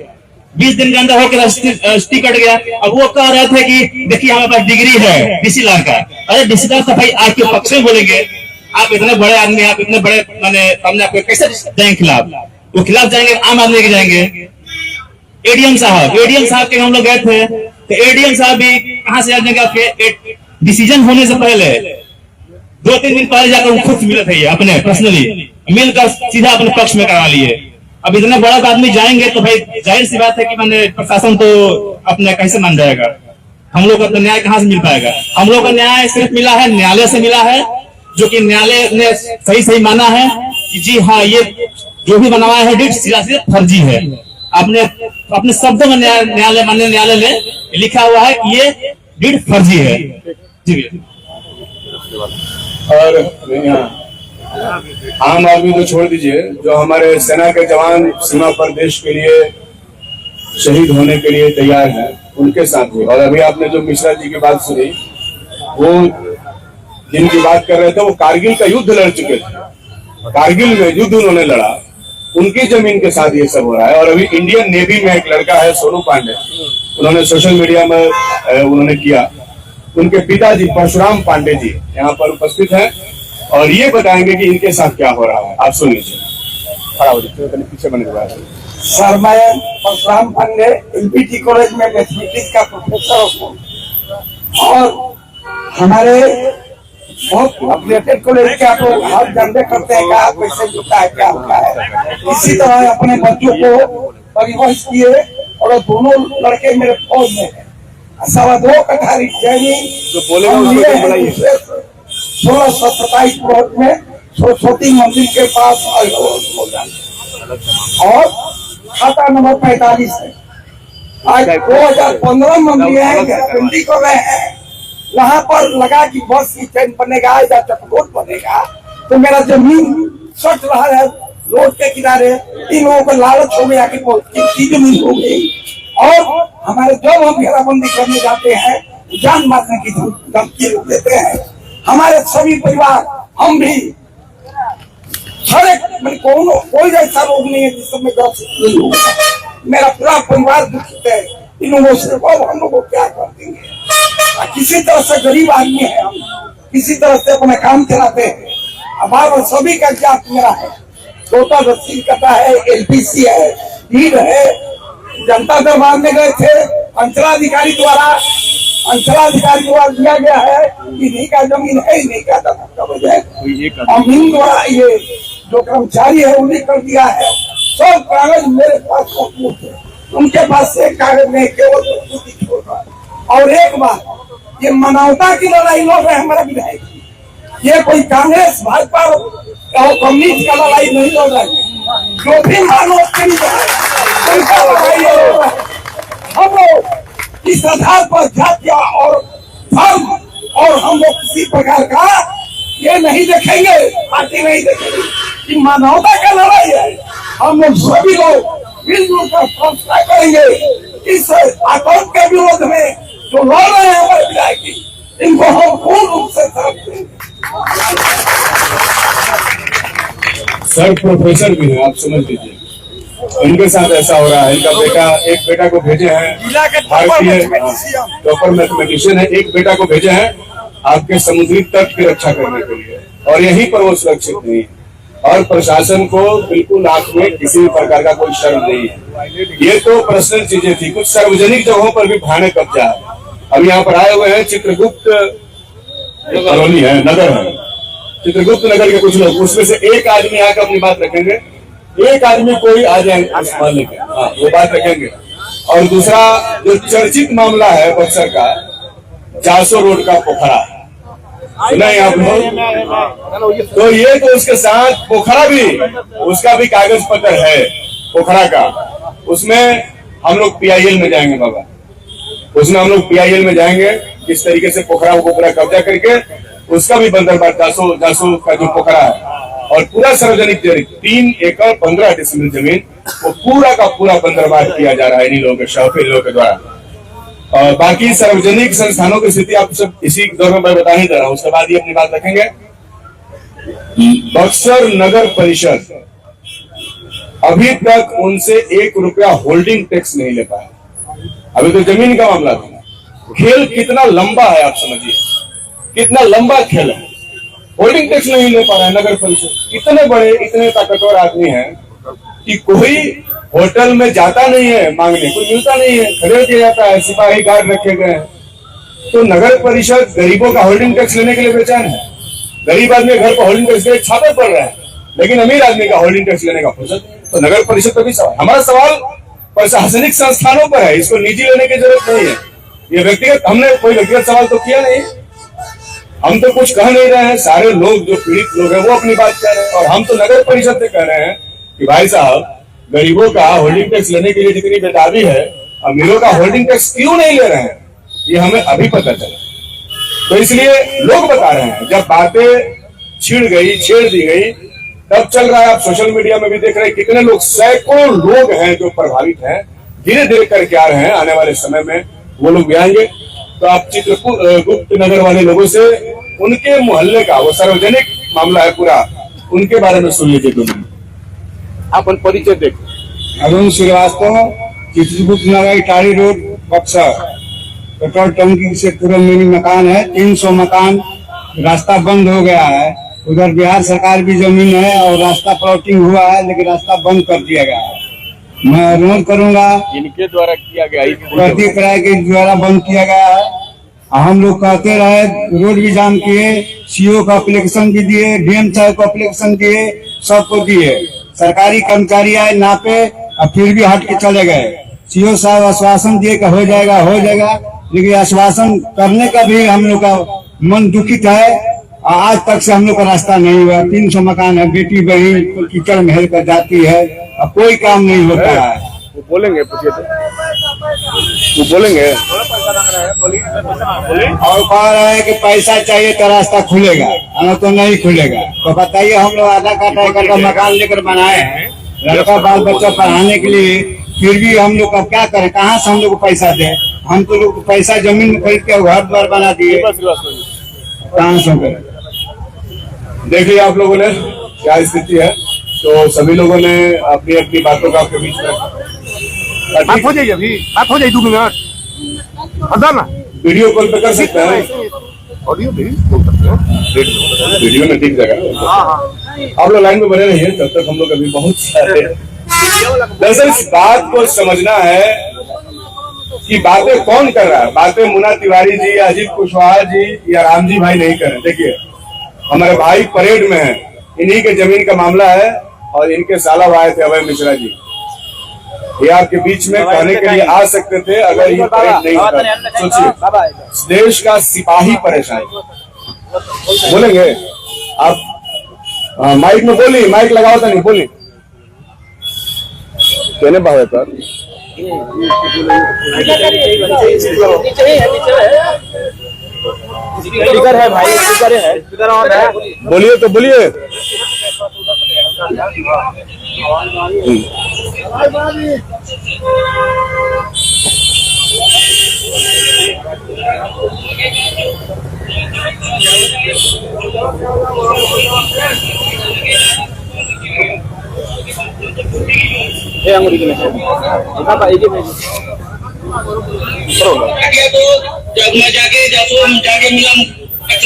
20 दिन के अंदर होकर रजिस्ट्री कट गया। अब वो कह रहे थे कि देखिए हमारे पास डिग्री है डीसीएलआर का। अरे डीसीएलआर तो भाई आपके पक्ष में बोलेंगे, आप इतने बड़े आदमी, आप इतने बड़े मैंने हमने आपको कैसे जाएंगे खिलाफ? वो खिलाफ जाएंगे, आम आदमी के जाएंगे। एडीएम साहब के हम लोग गए थे, तो एडीएम साहब भी कहां से जाएंगे? आपके डिसीजन होने से पहले 2-3 दिन पहले जाकर खुद मिले थे, अपने पर्सनली मिलकर सीधा अपने पक्ष में करा लिए। अब इतने बड़ा आदमी जाएंगे तो भाई जाहिर सी बात है कि मैंने प्रशासन तो अपने कैसे मान जाएगा? हम लोग का न्याय कहां से मिल पाएगा? हम लोग का न्याय सिर्फ मिला है, न्यायालय से मिला है, जो कि न्यायालय ने सही माना है कि जी हाँ, ये जो भी बनवाया है डिट सीधा फर्जी है। आपने अपने शब्दों में न्यायालय ने लिखा हुआ है कि ये डिट फर्जी है। जी और यहाँ आम आदमी तो छोड़ दीजिए, जो हमारे सेना के जवान सीमा पर देश के लिए शहीद होने के लिए तैयार हैं, उनके साथ भी। और अभी आपने जो मिश्रा जी की बात सुनी, वो जिनकी बात कर रहे थे वो कारगिल का युद्ध लड़ चुके थे। कारगिल में युद्ध उन्होंने लड़ा, उनकी जमीन के साथ ये सब हो रहा है। और अभी इंडियन नेवी में एक लड़का है सोनू पांडे, उन्होंने सोशल मीडिया में उन्होंने किया। उनके पिताजी परशुराम पांडे जी यहाँ पर उपस्थित हैं और ये बताएंगे कि इनके साथ क्या हो रहा है। आप सुन लीजिए। खड़ा हो जाइए, पीछे बने हुआ है। सर, मैं परशुराम पांडे एलपीटी कॉलेज में मैथमेटिक्स का प्रोफेसर हूँ और हमारे बहुत अपडेटेड कॉलेज के आप लोग हर जानते करते हैं क्या कैसे जुटा है, क्या होता है। इसी तरह अपने बच्चों को परिवहन किए और दोनों लड़के मेरे फौज में है। 2.25 कट्ठा जो बोलेगा 1627 प्लॉट में सरस्वती मंदिर के पास और खाता नंबर 45 है। आज 2015 में गारंटी कर रहे हैं, वहाँ पर लगा कि बस स्टैंड बनेगा या चकरोट बनेगा, तो मेरा जमीन सट रहा है रोड के किनारे। इन लोगों को लालच हो गया कि बहुत कीमती जमीन हो गई। और हमारे जब हम घेराबंदी करने जाते हैं, जान मारने की धमकी देते हैं। हमारे सभी परिवार, हम भी कोई ऐसा रोग नहीं है जिसमें मेरा पूरा परिवार दुखित है। इन लोगों से हम लोग को क्या कर देंगे? किसी तरह से गरीब आदमी है, हम किसी तरह से अपने काम चलाते हैं। अब सभी का जात मेरा है, टोटल रसीद कटा है, एलपीसी है, डीड है। जनता दरबार में गए थे, अंचलाधिकारी द्वारा दिया गया है कि नहीं का जमीन है, नहीं का अमीन द्वारा ये जो कर्मचारी है उन्हें कर दिया है। सब कागज मेरे पास मौजूद है, उनके पास एक कागज नहीं, केवल। और एक बात, ये मानवता की लड़ाई लड़ रहे हैं हमारे विधायक, ये कोई कांग्रेस भाजपा और कम्युनिस्ट का लड़ाई नहीं लड़ रहे हैं। जो भी मानव की उनका लड़ाई लड़ रहे हैं। हम लोग इस आधार पर जातिया और धर्म और हम लोग किसी प्रकार का ये नहीं देखेंगे, पार्टी नहीं देखेंगे कि मानवता का लड़ाई है। हम लोग सभी लोग मिलजुल कर फैसला करेंगे। इस आतंक के विरोध में जो लड़ रहे हैं हमारे विधायक, इनको हम पूर्ण रूप से साथ देंगे। सर प्रोफेसर भी है, आप समझ लीजिए। इनके साथ ऐसा हो रहा है। इनका बेटा, एक बेटा को भेजे हैं भारतीय टॉपर मैथमेटिशियन है, एक बेटा को भेजे हैं आपके समुद्री तट की रक्षा करने के लिए, और यहीं पर वो सुरक्षित नहीं है। और प्रशासन को बिल्कुल आंख में किसी भी प्रकार का कोई शर्म नहीं है। ये तो पर्सनल चीजें थी, कुछ सार्वजनिक जगहों पर भी भयानक कब्जा है। अब यहाँ पर आए हुए हैं चित्रगुप्त कॉलोनी है, नगर है, चित्रगुप्त नगर के कुछ लोग, उसमें से एक आदमी आकर अपनी बात रखेंगे, एक आदमी कोई आ जाएंगे मान लेंगे, हाँ वो बात रखेंगे। और दूसरा जो चर्चित मामला है बक्सर का, 400 रोड का पोखरा है, सुना है आप लोग? तो ये तो उसके साथ पोखरा भी, उसका भी कागज पत्र है पोखरा का, उसमें हम लोग PIL में जाएंगे बाबा, उसमें हम लोग PIL में जाएंगे, किस तरीके से पोखरा कब्जा करके उसका भी बंदरबांट 400 का जो पोखरा है और पूरा सार्वजनिक 3 एकड़ 15 डिसमिल जमीन वो पूरा का पूरा बंदरबांट किया जा रहा है इन लोगों के शौकीन लोगों के द्वारा। और बाकी सार्वजनिक संस्थानों की स्थिति आप सब इसी दौर में मैं बता ही दे रहा हूं, उसके बाद ही अपनी बात रखेंगे। बक्सर नगर परिषद अभी तक उनसे 1 रुपया होल्डिंग टैक्स नहीं ले पाया, अभी तो जमीन का मामला था। खेल कितना लंबा है आप समझिए, कितना लंबा खेल है, होल्डिंग टैक्स नहीं ले पा रहा है नगर परिषद। इतने बड़े इतने ताकतवर आदमी हैं कि कोई होटल में जाता नहीं है मांगने, कोई मिलता नहीं है, खरीद दिया जाता है, सिपाही गार्ड रखे गए हैं। तो नगर परिषद गरीबों का होल्डिंग टैक्स लेने के लिए बेचैन है। गरीब आदमी घर पर होल्डिंग टैक्स के छापे पड़ रहे हैं, लेकिन अमीर आदमी का होल्डिंग टैक्स लेने का फुर्सत। तो नगर परिषद पर भी सवाल, हमारा सवाल प्रशासनिक संस्थानों पर है, इसको निजी लेने की जरूरत नहीं है। ये व्यक्तिगत, हमने कोई व्यक्तिगत सवाल तो किया नहीं, हम तो कुछ कह नहीं रहे हैं। सारे लोग जो पीड़ित लोग हैं वो अपनी बात कह रहे हैं और हम तो नगर परिषद से कह रहे हैं कि भाई साहब गरीबों का होल्डिंग टैक्स लेने के लिए जितनी बेताबी है, अमीरों का होल्डिंग टैक्स क्यों नहीं ले रहे हैं, ये हमें अभी पता चला। तो इसलिए लोग बता रहे हैं, जब बातें छेड़ दी गई तब चल रहा है। आप सोशल मीडिया में भी देख रहे हैं कितने लोग, सैकड़ों लोग हैं जो प्रभावित हैं, धीरे धीरे करके आ रहे हैं। आने वाले समय में वो लोग भी आएंगे। तो आप चित्रगुप्त नगर वाले लोगों से उनके मोहल्ले का, वो सार्वजनिक मामला है पूरा, उनके बारे में सुन लीजिए। तुम अपन परिचय देखो। अरुण श्रीवास्तव, चित्रगुप्त नगर, इटारी रोड, बक्सर। पेट्रोल टंकी से पूरा मिनी मकान है, 300 मकान। रास्ता बंद हो गया है, उधर बिहार सरकार भी जमीन है और रास्ता प्लॉटिंग हुआ है, लेकिन रास्ता बंद कर दिया गया है। मैं अनुरोध करूंगा, इनके द्वारा किया गया, प्रदीप राय के द्वारा बंद किया गया है। हम लोग कहते रहे, रोड भी जाम किए, CO का एप्लीकेशन भी दिए, DM साहब को एप्लीकेशन दिए, सबको दिए। सरकारी कर्मचारी आए नापे और फिर भी हट के चले गए। CO साहब आश्वासन दिए कि हो जाएगा, लेकिन आश्वासन करने का भी हम लोग का मन दुखित है। आज तक से हम लोग का रास्ता नहीं हुआ। 300 मकान है, बेटी बहन कीचड़ में हेल कर जाती है और कोई काम नहीं होता है। वो बोलेंगे, पूछिए तो वो बोलेंगे। और कह रहे हैं कि पैसा चाहिए तो रास्ता खुलेगा, हमें तो नहीं खुलेगा। तो बताइए, हम लोग आधा काटा एकड़ का मकान लेकर बनाए हैं लड़का बाल बच्चा पढ़ाने के लिए, फिर भी हम लोग का क्या करें, कहाँ से हम लोग को पैसा दे? हम तो लोग पैसा जमीन खरीद के घर द्वार बना दिए, कहाँ से करें? देखिए आप लोगों ने क्या स्थिति है। तो सभी लोगों ने अपनी अपनी बातों का आपके बीच में बात हो जाएगी, अभी बात हो जाएगी 2 मिनट, बता ना। वीडियो कॉल पे कर सकते हैं, ऑडियो भी बोल सकते हो, वीडियो में दिख जाएगा। आप लोग लाइन में बने रहिए, तब तक हम लोग अभी बहुत सारे। दरअसल इस बात को समझना है कि बातें कौन कर रहा है। बातें मुन्ना तिवारी जी, अजीत कुशवाहा जी या रामजी भाई नहीं कर रहे। देखिए हमारे भाई परेड में है, इन्हीं के जमीन का मामला है और इनके साला आए थे अभय मिश्रा जी। ये आपके बीच में कहने के लिए आ सकते थे अगर ये परेड नहीं होता। सोचिए, देश का सिपाही परेशान। बोलेंगे आप? माइक में बोली, माइक लगाओ तो नहीं बोली कहने भावे पर। स्पीकर है भाई, स्पीकर है, स्पीकर ऑन है, बोलिए तो बोलिए। जब मैं जाके मिला,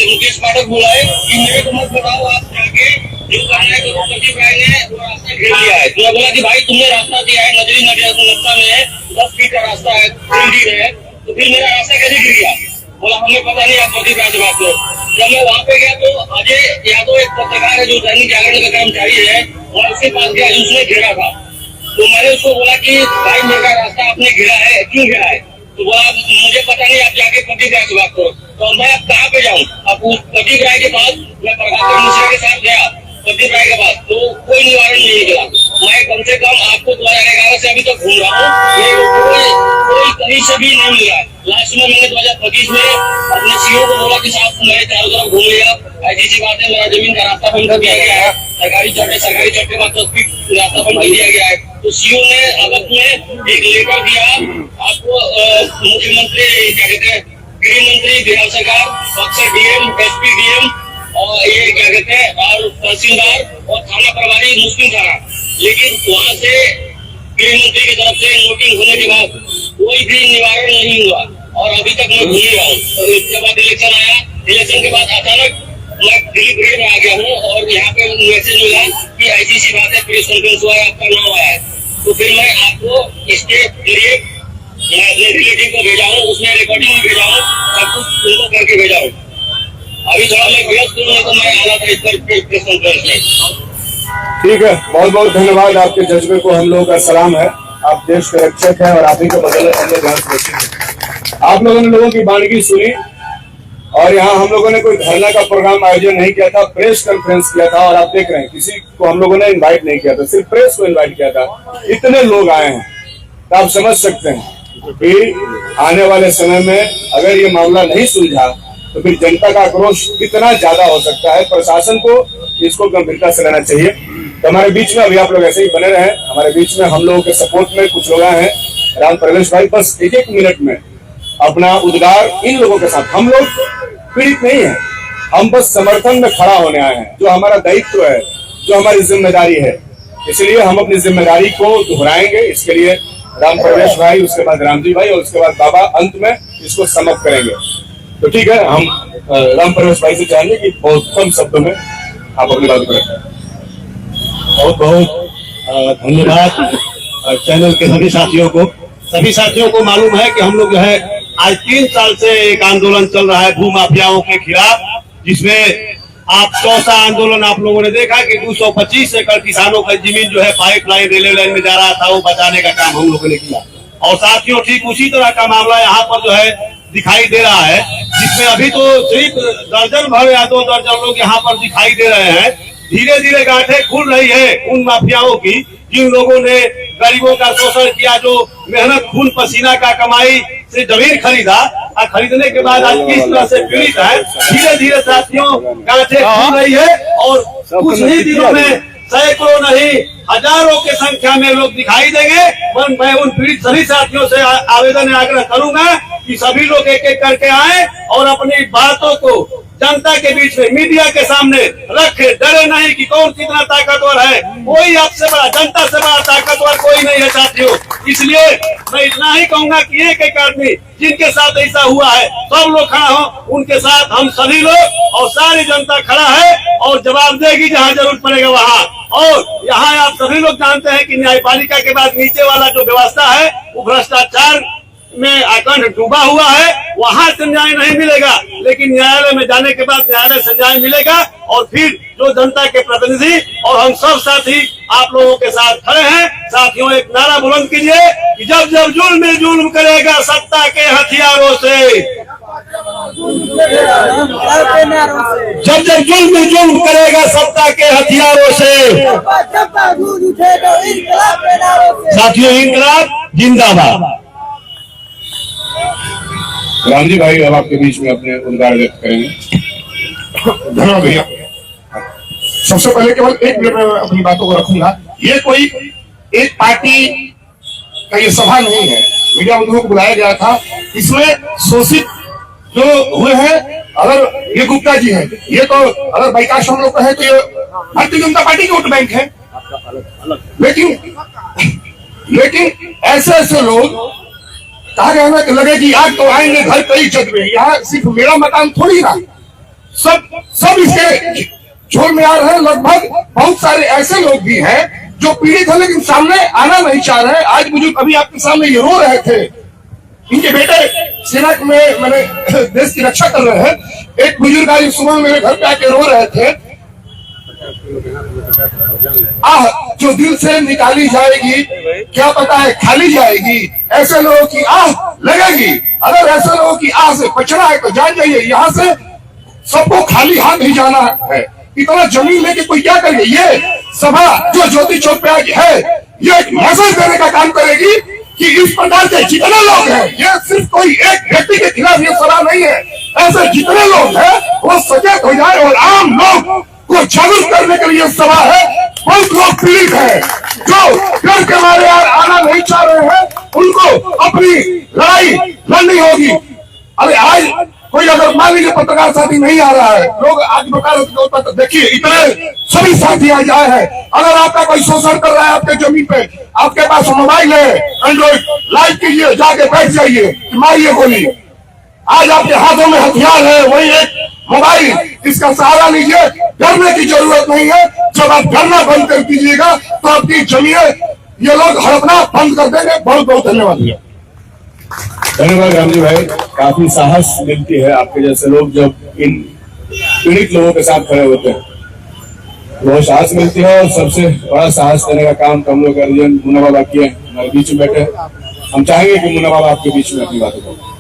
मुकेश पाठक बोला है कि मेरे को मत बताओ, आप जाके जो कहना है तो प्रदीप राय ने वो रास्ता घेर लिया है। तो बोला कि भाई तुमने रास्ता दिया है, नजरी नक्शा में 10 फीट का रास्ता है, है, तो फिर मेरा रास्ता कैसे गिर गया? बोला हमें पता नहीं, आप प्रदीप राय से बात करो। जब मैं वहाँ पे गया तो अजय यादव एक पत्रकार है जो दैनिक जागरण का कर्मचारी है, और उसके पास गया, उसने घेरा था। तो मैंने उसको बोला कि भाई मेरा रास्ता आपने घेरा है, क्यों घेरा है? तो वो आप मुझे पता नहीं, आप जाके प्रदीप राय से बात करो। तो मैं अब कहाँ पे जाऊँ? अब प्रदीप राय के पास मैं प्रभाकर मिश्रा के साथ गया, प्रदीप राय के पास, तो कोई निवारण नहीं निकला। मैं कम से कम आपको 2011 से अभी तक घूम रहा हूँ, कोई कहीं से भी नहीं मिला। लास्ट में मैंने 2025 में अपने सीओ को बोला कि साहब मेरे चारों तरफ घूम लिया, ऐसी सी बात है, मेरा जमीन का रास्ता बंद कर दिया गया है, सरकारी चौक के बाद 10 फीट रास्ता बंद कर दिया गया है। तो सीओ ने अब अपने एक लेटर दिया आपको, मुख्यमंत्री क्या कहते हैं, गृह मंत्री, बिहार सरकार, बक्सर डीएम, एसपी डीएम और ये क्या कहते हैं, और तहसीलदार और थाना प्रभारी मुस्लिम थाना। लेकिन वहाँ से गृह मंत्री की तरफ से नोटिंग होने के बाद कोई भी निवारण नहीं हुआ और अभी तक मैं घूम रहा हूँ। और इसके बाद इलेक्शन आया, इलेक्शन के बाद अचानक मैं दिल्ली ग्रेड में आ गया हूँ और यहाँ पे मैसेज मिला कि ऐसी सी बात है, प्रेस कॉन्फ्रेंस हुआ है, आपका नाम आया है। तो फिर मैं आपको इसके जरिए मैं अपने रिलेटिव को भेजा हूँ, उसमें रिकॉर्डिंग भी भेजा हूँ, सब कुछ उनको करके भेजा हूँ। अभी थोड़ा मैं व्यस्त हूँ, तो मैं आना था इस पर प्रेस कॉन्फ्रेंस में। ठीक है, बहुत बहुत धन्यवाद। आपके जज्बे को हम लोगों का सलाम है। आप देश के रक्षक हैं और आप ही को बदले हम लोग ध्यान से रखेंगे। आप लोगों ने लोगों की वानगी सुनी और यहाँ हम लोगों ने कोई धरना का प्रोग्राम आयोजन नहीं किया था, प्रेस कॉन्फ्रेंस किया था। और आप देख रहे हैं किसी को हम लोगों ने इनवाइट नहीं किया था, सिर्फ प्रेस को इनवाइट किया था। इतने लोग आए हैं तो आप समझ सकते हैं कि आने वाले समय में अगर ये मामला नहीं सुलझा तो फिर जनता का आक्रोश कितना ज्यादा हो सकता है। प्रशासन को इसको गंभीरता से लेना चाहिए। तो हमारे बीच में अभी आप लोग ऐसे ही बने रहे। हमारे बीच में हम लोगों के सपोर्ट में कुछ लोग आए हैं। राम प्रवेश भाई, बस एक मिनट में अपना उद्गार इन लोगों के साथ। हम लोग पीड़ित नहीं है, हम बस समर्थन में खड़ा होने आए हैं, जो हमारा दायित्व है, जो हमारी जिम्मेदारी है। इसलिए हम अपनी जिम्मेदारी को दोहराएंगे। इसके लिए राम प्रवेश भाई, उसके बाद रामजी भाई और उसके बाद बाबा अंत में इसको समाप्त करेंगे। तो ठीक है, हम राम प्रवेश भाई से चाहेंगे कि बहुत कम शब्दों में आप अपनी बात करें। बहुत बहुत धन्यवाद चैनल के सभी साथियों को मालूम है कि हम लोग जो है आज 3 साल से एक आंदोलन चल रहा है भू माफियाओं के खिलाफ, जिसमें आप चौथा आंदोलन आप लोगों ने देखा कि 225 एकड़ किसानों का जमीन जो है पाइपलाइन रेलवे लाइन में जा रहा था, वो बचाने का काम हम लोगों ने किया। और साथियों, ठीक उसी तरह का मामला यहाँ पर जो है दिखाई दे रहा है, जिसमें अभी तो सिर्फ दर्जन भर या 2 दर्जन लोग यहाँ पर दिखाई दे रहे हैं। धीरे धीरे गांठें खुल रही है उन माफियाओं की, जिन लोगों ने गरीबों का शोषण किया, जो मेहनत खून पसीना का कमाई से जमीन खरीदा और खरीदने के बाद आज किस तरह से पीड़ित है। धीरे धीरे साथियों गांठें खुल रही है और कुछ ही दिनों में सैकड़ों नहीं हजारों के संख्या में लोग दिखाई देंगे। मैं उन पीड़ित सभी साथियों से आवेदन आग्रह करूंगा कि सभी लोग एक एक करके आए और अपनी बातों को जनता के बीच में मीडिया के सामने रखे। डरे नहीं कि कौन कितना ताकतवर है, कोई आपसे बड़ा, जनता से बड़ा ताकतवर कोई नहीं है साथियों। इसलिए मैं इतना ही कहूंगा कि एक एक आदमी जिनके साथ ऐसा हुआ है, सब लोग खड़ा हो, उनके साथ हम सभी लोग और सारी जनता खड़ा है और जवाब देगी जहां जरूरत पड़ेगा वहां। और यहाँ आप सभी लोग जानते हैं कि न्यायपालिका के बाद नीचे वाला जो व्यवस्था है वो भ्रष्टाचार में अखंड डूबा हुआ है। वहां से न्याय नहीं मिलेगा, लेकिन न्यायालय में जाने के बाद न्यायालय से न्याय मिलेगा। और फिर जो जनता के प्रतिनिधि और हम सब साथी आप लोगों के साथ खड़े हैं। साथियों, एक नारा बुलंद कीजिए कि जब जब जुल्म में जुल्म करेगा सत्ता के हथियारों से, जब जब जुल्म में जुल्म करेगा सत्ता के हथियारों से, साथियों इंकलाब जिंदाबाद। रामजी भाई अब आपके बीच में अपने उद्गार व्यक्त करेंगे। धन्यवाद भैया। सबसे पहले केवल 1 मिनट में अपनी बातों को रखूंगा। ये कोई एक पार्टी का ये सभा नहीं है, मीडिया बंधुओं को बुलाया गया था। इसमें शोषित जो हुए हैं, अगर ये गुप्ता जी है, ये तो अगर बाइकाश हम लोग कहें तो ये भारतीय जनता पार्टी की वोट बैंक है। लेकिन ऐसे लोग कहा गया ना कि लगे कि आज तो आएंगे घर कई छत में, यहाँ सिर्फ मेरा मकान थोड़ी ना, सब इसके झोल में आ रहे हैं। लगभग बहुत सारे ऐसे लोग भी हैं जो पीड़ित है लेकिन सामने आना नहीं चाह रहे। आज मुझे अभी आपके सामने ये रो रहे थे, इनके बेटे सेना में मैंने देश की रक्षा कर रहे हैं। एक बुजुर्ग आज सुबह मेरे घर पे आके रो रहे थे। आह जो दिल से निकाली जाएगी क्या पता है खाली जाएगी, ऐसे लोगों की आह लगेगी। अगर ऐसे लोगों की आह से बचना है तो जान जाइए, यहाँ से सबको खाली हाथ नहीं जाना है। इतना जमीन लेके कोई क्या करेगा? ये सभा जो ज्योति चौक पे आज है, ये एक मैसेज देने का काम करेगी कि इस प्रकार के जितने लोग हैं, ये सिर्फ कोई एक व्यक्ति के खिलाफ ये सभा नहीं है, ऐसे जितने लोग हैं वो सचेत हो जाए और आम लोग को जागरूक करने के लिए सभा है। बहुत लोग पीड़ित है जो डर के मारे यार आना नहीं चाह रहे हैं, उनको अपनी लड़ाई लड़नी होगी। अरे आज कोई अगर मान लीजिए पत्रकार साथी नहीं आ रहा है, लोग आज वकालत के ऊपर देखिए इतने सभी साथी आ जाए हैं। अगर आपका कोई शोषण कर रहा है आपके जमीन पे, आपके पास मोबाइल है एंड्रॉइड, लाइव कीजिए, जाके बैठ जाइए, मारिए गोली। आज आपके हाथों में हथियार है, वही एक मोबाइल, इसका सहारा लीजिए। डरने की जरूरत नहीं है। जब आप डरना बंद कर दीजिएगा तो आपकी जमीन ये लोग हड़पना बंद कर देंगे। बहुत बहुत धन्यवाद। धन्यवाद रामजी भाई, काफी साहस मिलती है आपके जैसे लोग जब इन पीड़ित लोगों के साथ खड़े होते हैं, बहुत साहस मिलती है। और सबसे बड़ा साहस देने का काम तो हम लोग गार्जियन मुन्ना बाबा किए, हमारे बीच में बैठे। हम चाहेंगे कि मुन्ना बाबा आपके बीच में अपनी बातों को।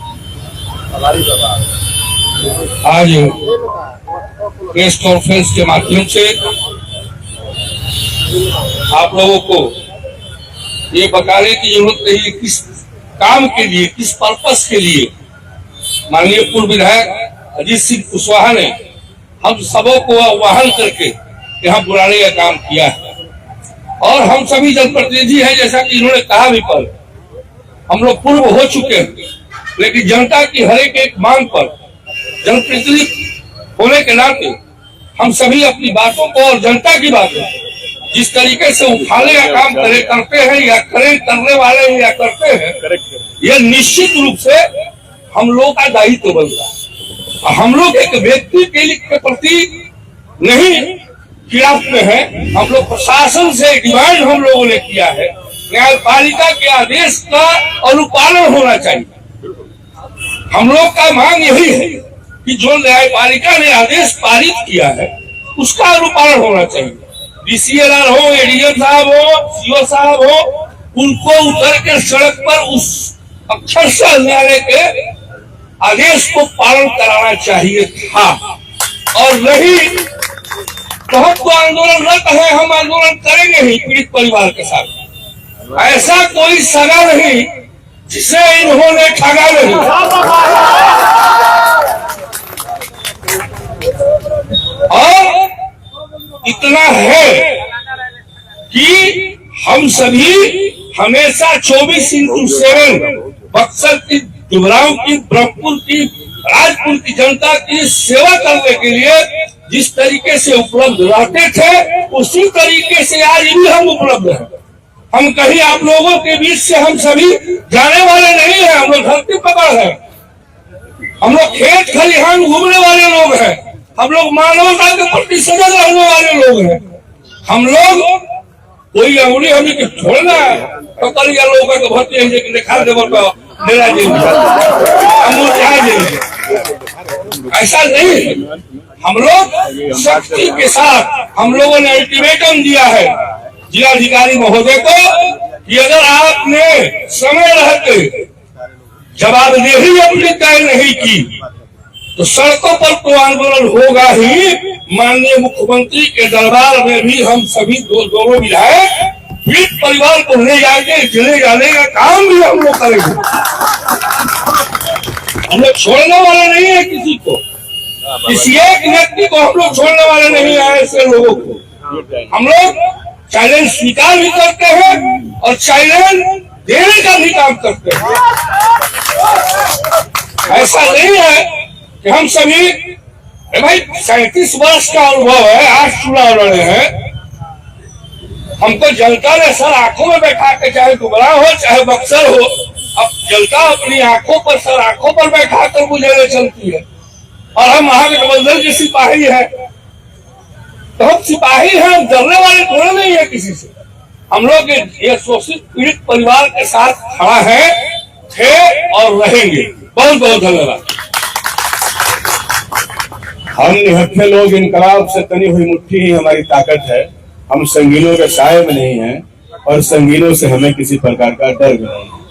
आज प्रेस कॉन्फ्रेंस के माध्यम से आप लोगों को ये बताने की जरूरत नहीं है किस काम के लिए, किस पर्पस के लिए माननीय पूर्व विधायक अजीत सिंह कुशवाहा ने हम सबों को आह्वान करके यहाँ बुलाने का काम किया है। और हम सभी जनप्रतिनिधि हैं, जैसा कि इन्होंने कहा भी, पर हम लोग पूर्व हो चुके हैं, लेकिन जनता की हर एक मांग पर जनप्रतिनिधि होने के नाते हम सभी अपनी बातों को और जनता की बातों जिस तरीके से उठाने का काम करते हैं या करने वाले हैं या करते हैं, यह निश्चित रूप से हम लोग का दायित्व बनता है। हम लोग एक व्यक्ति के प्रति नहीं खिलाफ में है, हम लोग प्रशासन से डिमांड हम लोगों ने किया है, न्यायपालिका के आदेश का अनुपालन होना चाहिए। हम लोग का मांग यही है कि जो न्यायपालिका ने आदेश पारित किया है उसका अनुपालन होना चाहिए। डीसीएलआर हो, एडीएम साहब हो, सीओ साहब हो, उनको उतर के सड़क पर उस अक्षरशः न्यायालय के आदेश को पालन कराना चाहिए था। और नहीं तो हम तो आंदोलनरत है, हम आंदोलन करेंगे ही पीड़ित परिवार के साथ। ऐसा कोई सगा नहीं जिसे इन्होंने ठगा नहीं। और इतना है कि हम सभी हमेशा 24/7 बक्सर की, जुबराव की, ब्रह्मपुर की, राजपुर की जनता की सेवा करने के लिए जिस तरीके से उपलब्ध रहते थे उसी तरीके से आज भी हम उपलब्ध हैं। हम कहीं आप लोगों के बीच से हम सभी जाने वाले नहीं हैं। हम लोग धरती पकड़ है, हम लोग खेत खलिहान घूमने वाले लोग हैं, हम लोग मानवता के प्रति सजग रहने वाले लोग हैं। हम लोग कोई अंगुली हमें छोड़ना है तो कल या लोगों का भर्ती है लेकिन दिखा दे मेरा ऐसा नहीं है। हम लोग शक्ति के साथ हम लोगों ने अल्टीमेटम दिया है जिलाधिकारी महोदय को कि अगर आपने समय रहते जवाबदेही अपनी तय नहीं की तो सड़कों पर तो आंदोलन होगा ही। माननीय मुख्यमंत्री के दरबार में भी हम सभी दोनों विधायक पीड़ित परिवार को ले जाके जिले जाने का काम भी हम लोग करेंगे। हम लोग छोड़ने वाले नहीं है किसी को, किसी एक व्यक्ति को हम लोग छोड़ने वाले नहीं है। ऐसे लोगों को हम लोग चैलेंज स्वीकार भी करते हैं और चैलेंज देने का भी काम करते हैं। ऐसा नहीं है कि हम सभी भाई 37 वर्ष का अनुभव है, 8 चुनाव लड़े हैं। हमको जनता ने सर आंखों में बैठा के, चाहे गुमराह हो चाहे बक्सर हो, अब जनता अपनी आंखों पर सर आंखों पर बैठा कर गुजरने चलती है। और हम महागठबंधन के सिपाही हैं, तो हम सिपाही हैं, हम डरने वाले थोड़े नहीं है किसी से। हम लोग ये शोषित पीड़ित परिवार के साथ खड़ा है, थे और रहेंगे। बहुत बहुत धन्यवाद। हम निहत्थे लोग इनकलाब से तनी हुई मुट्ठी ही हमारी ताकत है। हम संगीनों के साए में नहीं हैं और संगीनों से हमें किसी प्रकार का डर भी नहीं है,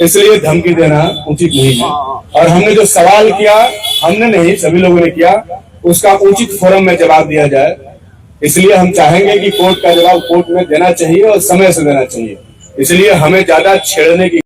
इसलिए धमकी देना उचित नहीं है। और हमने जो सवाल किया, हमने नहीं सभी लोगों ने किया, उसका उचित फोरम में जवाब दिया जाए। इसलिए हम चाहेंगे कि कोर्ट का जवाब कोर्ट में देना चाहिए और समय से देना चाहिए। इसलिए हमें ज्यादा छेड़ने की